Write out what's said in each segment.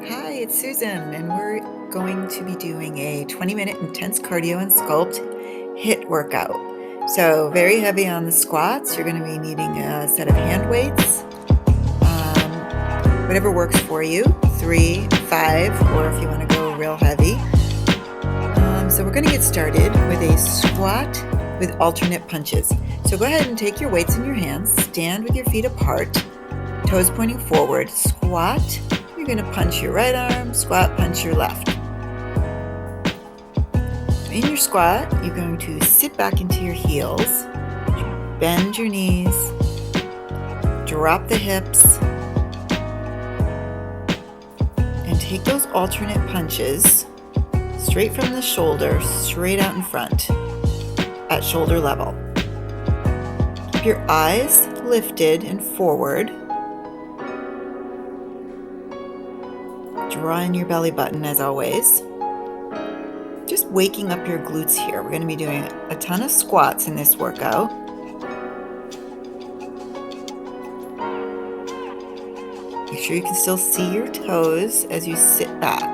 Hi, it's Susan, and we're going to be doing a 20-minute intense cardio and Sculpt HIIT workout. So very heavy on the squats. You're going to be needing a set of hand weights, whatever works for you, 3, 5, or if you want to go real heavy. So we're going to get started with a squat with alternate punches. So go ahead and take your weights in your hands, stand with your feet apart, toes pointing forward, squat. You're going to punch your right arm, squat, punch your left. In your squat, you're going to sit back into your heels, bend your knees, drop the hips, and take those alternate punches straight from the shoulder, straight out in front, at shoulder level. Keep your eyes lifted and forward. Draw in your belly button as always. Just waking up your glutes here. We're going to be doing a ton of squats in this workout. Make sure you can still see your toes as you sit back.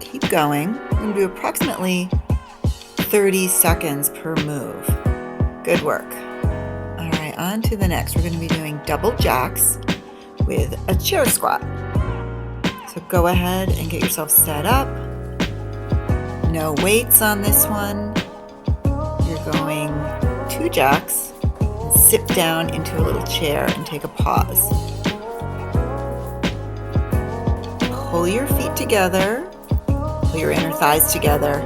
Keep going. We're going to do approximately 30 seconds per move. Good work. All right, on to the next. We're going to be doing double jacks with a chair squat. So go ahead and get yourself set up. No weights on this one. You're going 2 jacks and sit down into a little chair and take a pause. Pull your feet together. Pull your inner thighs together.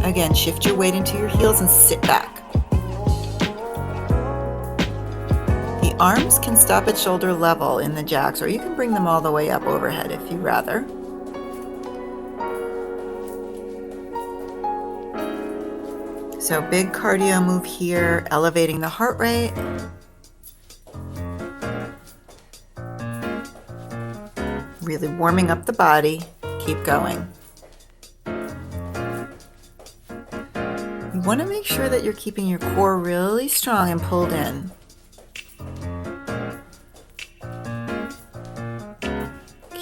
Again, shift your weight into your heels and sit back. The arms can stop at shoulder level in the jacks, or you can bring them all the way up overhead if you'd rather. So big cardio move here, elevating the heart rate. Really warming up the body. Keep going. You want to make sure that you're keeping your core really strong and pulled in.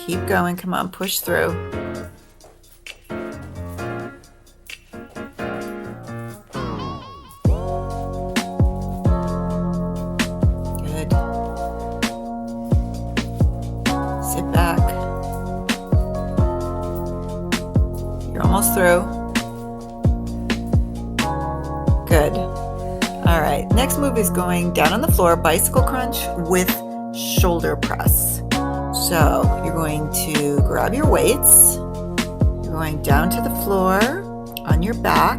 Keep going, come on, push through. Good. Sit back. You're almost through. Good. All right, next move is going down on the floor, bicycle crunch with shoulder press. So you're going to grab your weights, you're going down to the floor on your back,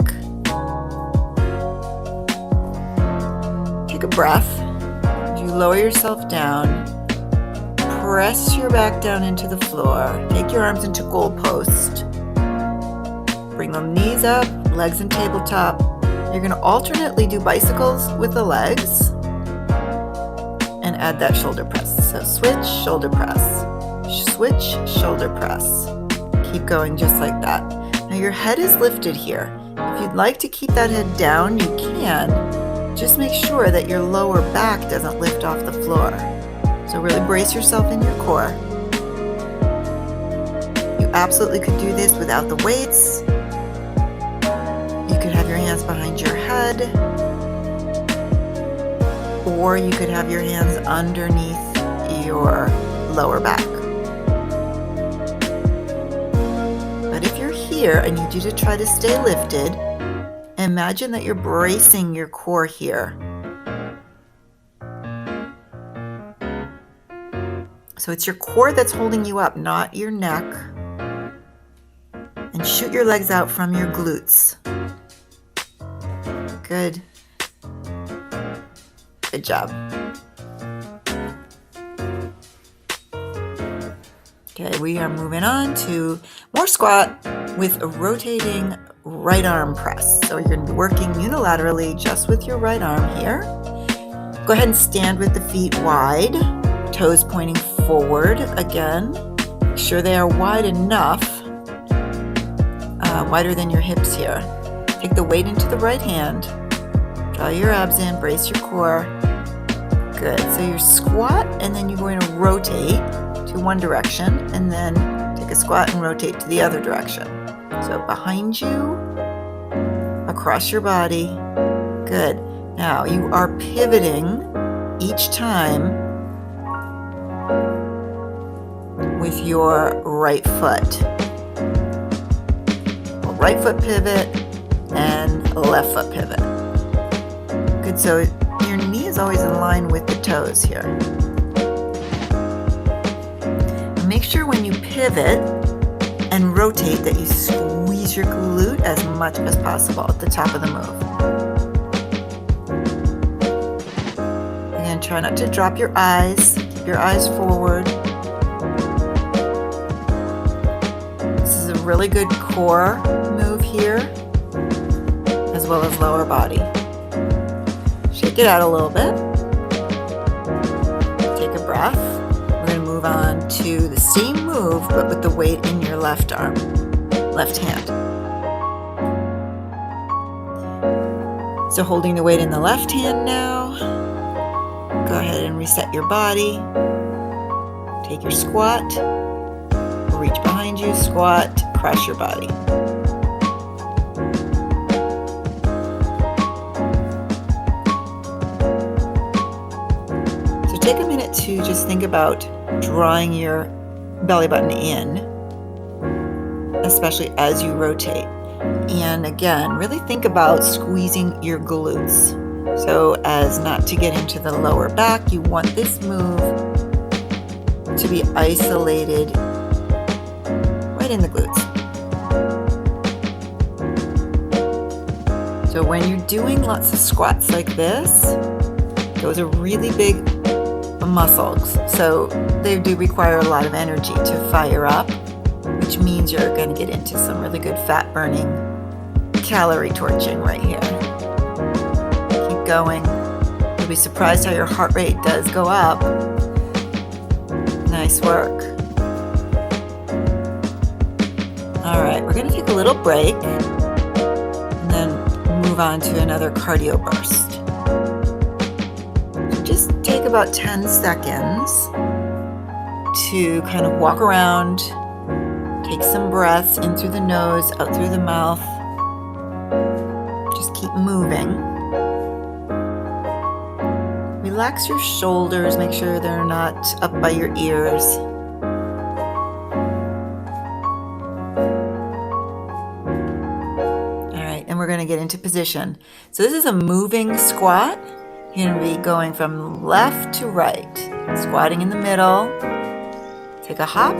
take a breath, as you lower yourself down, press your back down into the floor, take your arms into goalpost, bring the knees up, legs in tabletop. You're going to alternately do bicycles with the legs and add that shoulder press. So switch, shoulder press, switch, shoulder press. Keep going just like that. Now your head is lifted here. If you'd like to keep that head down, you can. Just make sure that your lower back doesn't lift off the floor. So really brace yourself in your core. You absolutely could do this without the weights. You could have your hands behind your head, or you could have your hands underneath your lower back. But if you're here, I need you to try to stay lifted. Imagine that you're bracing your core here. So it's your core that's holding you up, not your neck. And shoot your legs out from your glutes. Good. Good job. Okay, we are moving on to more squat with a rotating right arm press. So you're going to be working unilaterally just with your right arm here. Go ahead and stand with the feet wide, toes pointing forward again. Make sure they are wide enough, wider than your hips here. Take the weight into the right hand. Draw your abs in, brace your core. Good. So you squat and then you're going to rotate to one direction and then take a squat and rotate to the other direction. So behind you, across your body. Good. Now you are pivoting each time with your right foot. Right foot pivot and left foot pivot. Good, so your knee is always in line with the toes here. And make sure when you pivot and rotate that you squeeze your glute as much as possible at the top of the move. Again, try not to drop your eyes. Keep your eyes forward. This is a really good core move here, as well as lower body. Shake it out a little bit. Take a breath. We're going to move on to the same move, but with the weight in your left arm, left hand. So holding the weight in the left hand now. Go ahead and reset your body. Take your squat. Reach behind you, squat, cross your body. So take a minute to just think about drawing your belly button in, especially as you rotate. And again, really think about squeezing your glutes so as not to get into the lower back. You want this move to be isolated right in the glutes. So when you're doing lots of squats like this, those are really big muscles. So they do require a lot of energy to fire up, which means you're going to get into some really good fat burning, calorie torching right here. Keep going. You'll be surprised how your heart rate does go up. Nice work. All right, we're going to take a little break and then move on to another cardio burst. So just take about 10 seconds to kind of walk around, take some breaths in through the nose, out through the mouth. Just keep moving. Relax your shoulders, make sure they're not up by your ears. We're going to get into position. So this is a moving squat. You're going to be going from left to right, squatting in the middle, take a hop,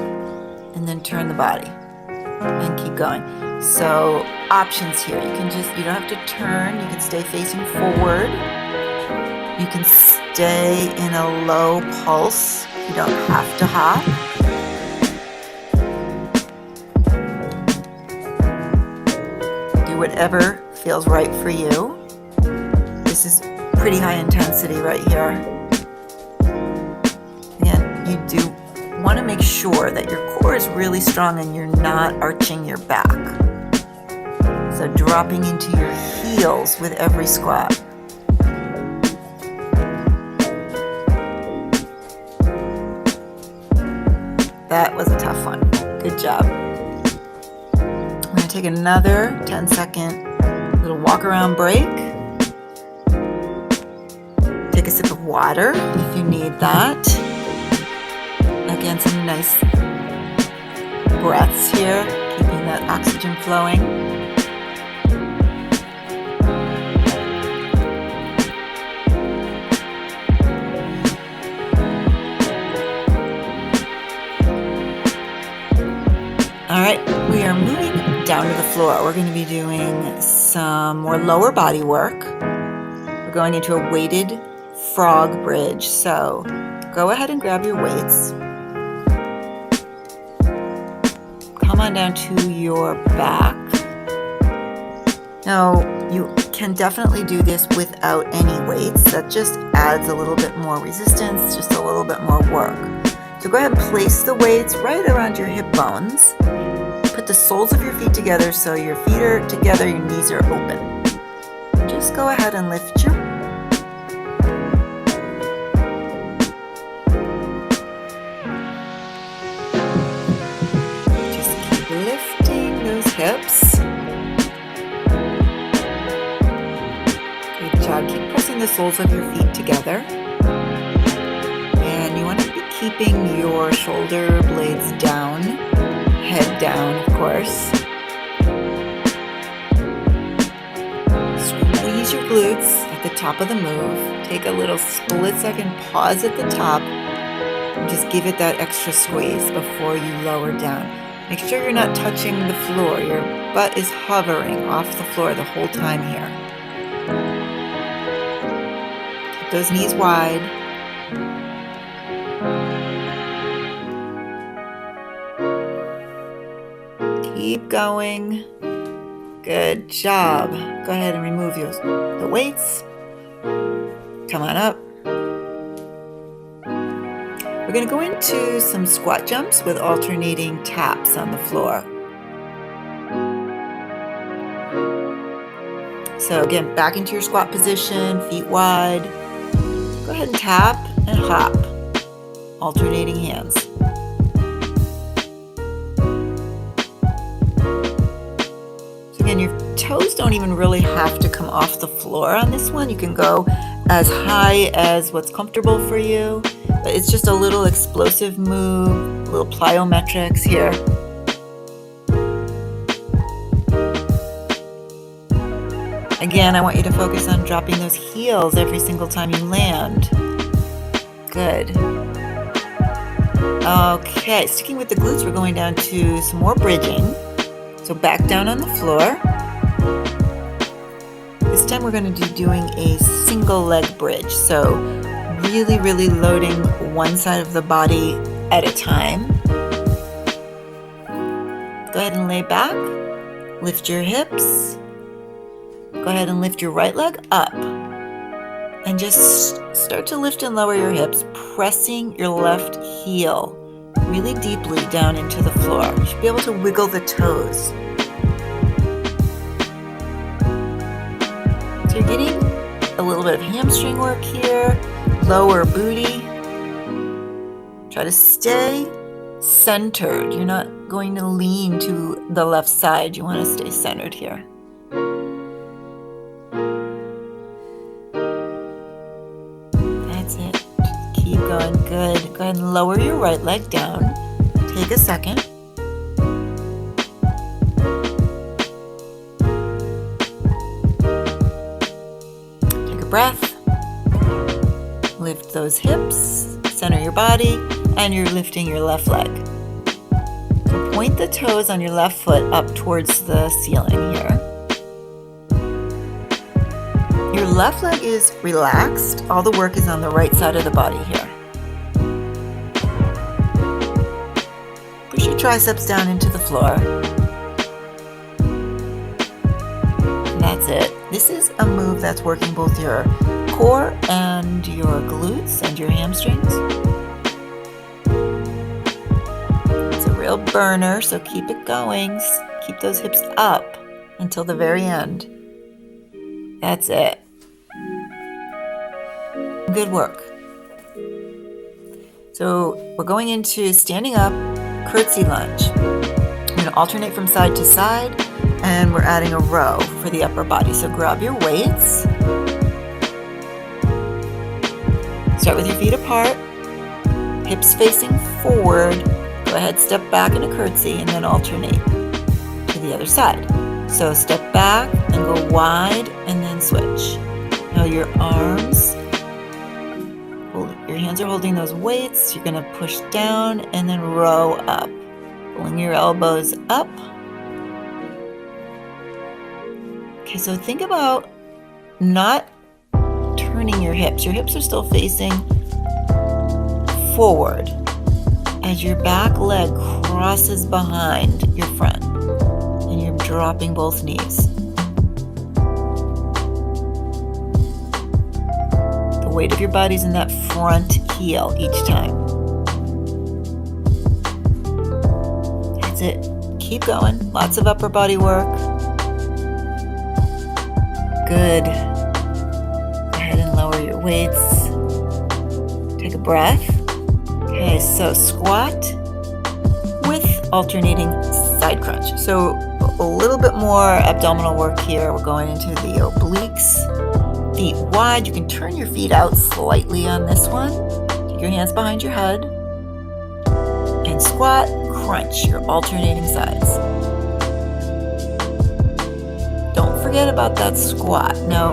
and then turn the body and keep going. So options here. You don't have to turn. You can stay facing forward. You can stay in a low pulse. You don't have to hop. Whatever feels right for you. This is pretty high intensity right here. Again, you do want to make sure that your core is really strong and you're not arching your back. So dropping into your heels with every squat. That was a tough one. Good job. I'm going to take another 10-second little walk around break. Take a sip of water if you need that. Again, some nice breaths here, keeping that oxygen flowing. All right, we are moving down to the floor. We're going to be doing some more lower body work. We're going into a weighted frog bridge. So go ahead and grab your weights. Come on down to your back. Now, you can definitely do this without any weights. That just adds a little bit more resistance, just a little bit more work. So go ahead and place the weights right around your hip bones. Put the soles of your feet together so your feet are together, your knees are open. Just go ahead and lift your hips. Good job. Keep pressing the soles of your feet together. And you want to be keeping your shoulder blades down, head down, of course. Squeeze your glutes at the top of the move. Take a little split second pause at the top. And just give it that extra squeeze before you lower down. Make sure you're not touching the floor. Your butt is hovering off the floor the whole time here. Keep those knees wide. Keep going. Good job. Go ahead and remove the weights. Come on up. We're going to go into some squat jumps with alternating taps on the floor. So again, back into your squat position, feet wide. Go ahead and tap and hop, alternating hands. So again, your toes don't even really have to come off the floor on this one. You can go as high as what's comfortable for you. But it's just a little explosive move, a little plyometrics here. Again, I want you to focus on dropping those heels every single time you land. Good. Okay, sticking with the glutes, we're going down to some more bridging. So back down on the floor. This time we're going to be doing a single leg bridge. So really loading one side of the body at a time. Go ahead and lay back. Lift your hips. Go ahead and lift your right leg up. And just start to lift and lower your hips, pressing your left heel really deeply down into the floor. You should be able to wiggle the toes. So you're getting a little bit of hamstring work here. Lower booty. Try to stay centered. You're not going to lean to the left side. You want to stay centered here. That's it. Just keep going. Good. Go ahead and lower your right leg down. Take a second. Take a breath. Lift those hips, center your body, and you're lifting your left leg. So point the toes on your left foot up towards the ceiling here. Your left leg is relaxed. All the work is on the right side of the body here. Push your triceps down into the floor. And that's it. This is a move that's working both your core and your glutes and your hamstrings. It's a real burner, so keep it going. Keep those hips up until the very end. That's it. Good work. So we're going into standing up, curtsy lunge. I'm going to alternate from side to side, and we're adding a row for the upper body. So grab your weights. Start with your feet apart, hips facing forward. Go ahead, step back in a curtsy, and then alternate to the other side. So step back and go wide, and then switch. Now your arms, your hands are holding those weights. You're going to push down and then row up, pulling your elbows up. Okay, so think about not turning your hips. Your hips are still facing forward as your back leg crosses behind your front and you're dropping both knees. The weight of your body's in that front heel each time. That's it. Keep going. Lots of upper body work. Good. Lower your weights. Take a breath. Okay, so squat with alternating side crunch. So a little bit more abdominal work here. We're going into the obliques. Feet wide. You can turn your feet out slightly on this one. Take your hands behind your head. And squat, crunch, your alternating sides. Don't forget about that squat. Now,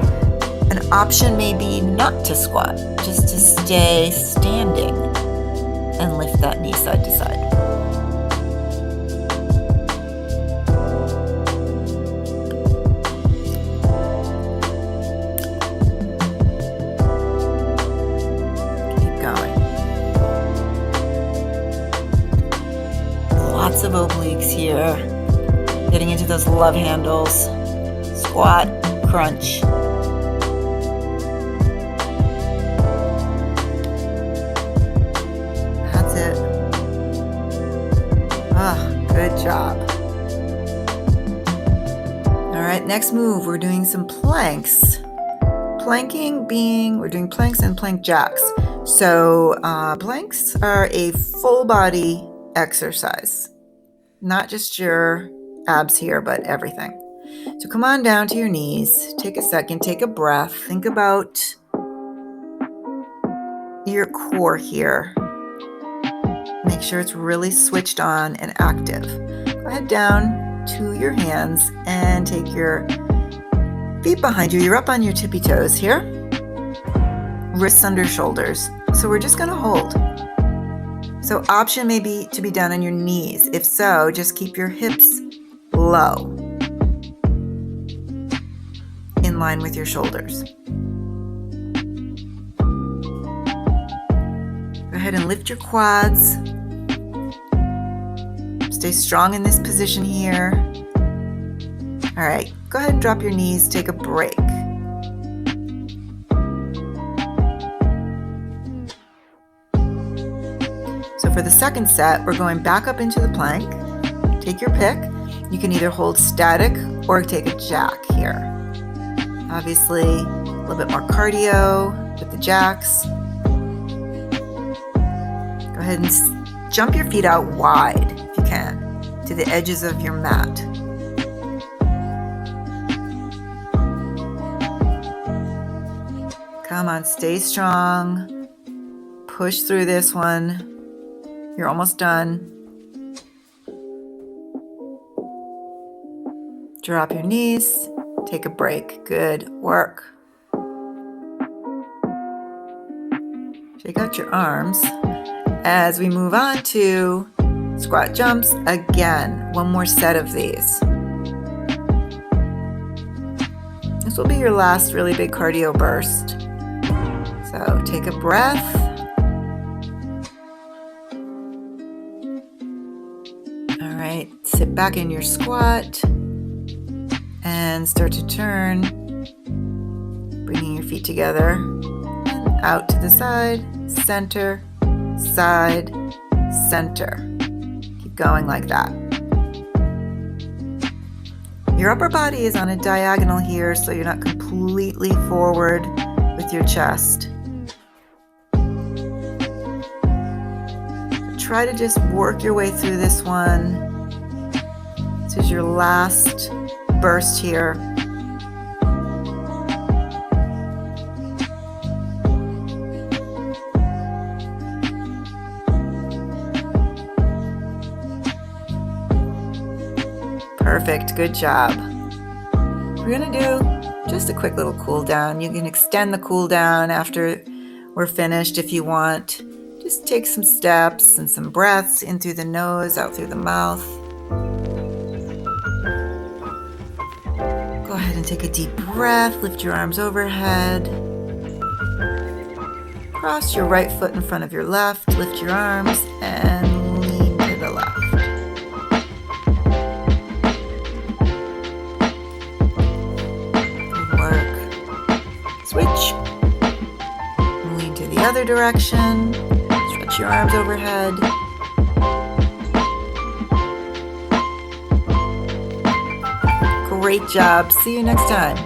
an option may be not to squat, just to stay standing and lift that knee side to side. Keep going. Lots of obliques here. Getting into those love handles. Squat, crunch. That's it. Good job. All right, next move, we're doing some planks. Planking being, we're doing planks and plank jacks. So planks are a full body exercise, not just your abs here, but everything. So come on down to your knees. Take a second, take a breath. Think about your core here. Make sure it's really switched on and active. Go ahead down to your hands and take your feet behind you. You're up on your tippy toes here. Wrists under shoulders. So we're just going to hold. So option may be to be done on your knees. If so, just keep your hips low, in line with your shoulders. Go ahead and lift your quads. Stay strong in this position here. All right, go ahead and drop your knees, take a break. So for the second set, we're going back up into the plank. Take your pick. You can either hold static or take a jack here. Obviously, a little bit more cardio with the jacks. Go ahead and jump your feet out wide, if you can, to the edges of your mat. Come on, stay strong. Push through this one. You're almost done. Drop your knees. Take a break. Good work. Shake out your arms as we move on to squat jumps. Again, one more set of these. This will be your last really big cardio burst. So take a breath. All right, sit back in your squat. And start to turn, bringing your feet together, and out to the side, center, center. Keep going like that. Your upper body is on a diagonal here, so you're not completely forward with your chest. Try to just work your way through this one. This is your last burst here. Perfect, good job. We're gonna do just a quick little cool down. You can extend the cool down after we're finished if you want. Just take some steps and some breaths in through the nose, out through the mouth. Go ahead and take a deep breath. Lift your arms overhead. Cross your right foot in front of your left. Lift your arms and lean to the left. Good work. Switch. Lean to the other direction. Stretch your arms overhead. Great job. See you next time.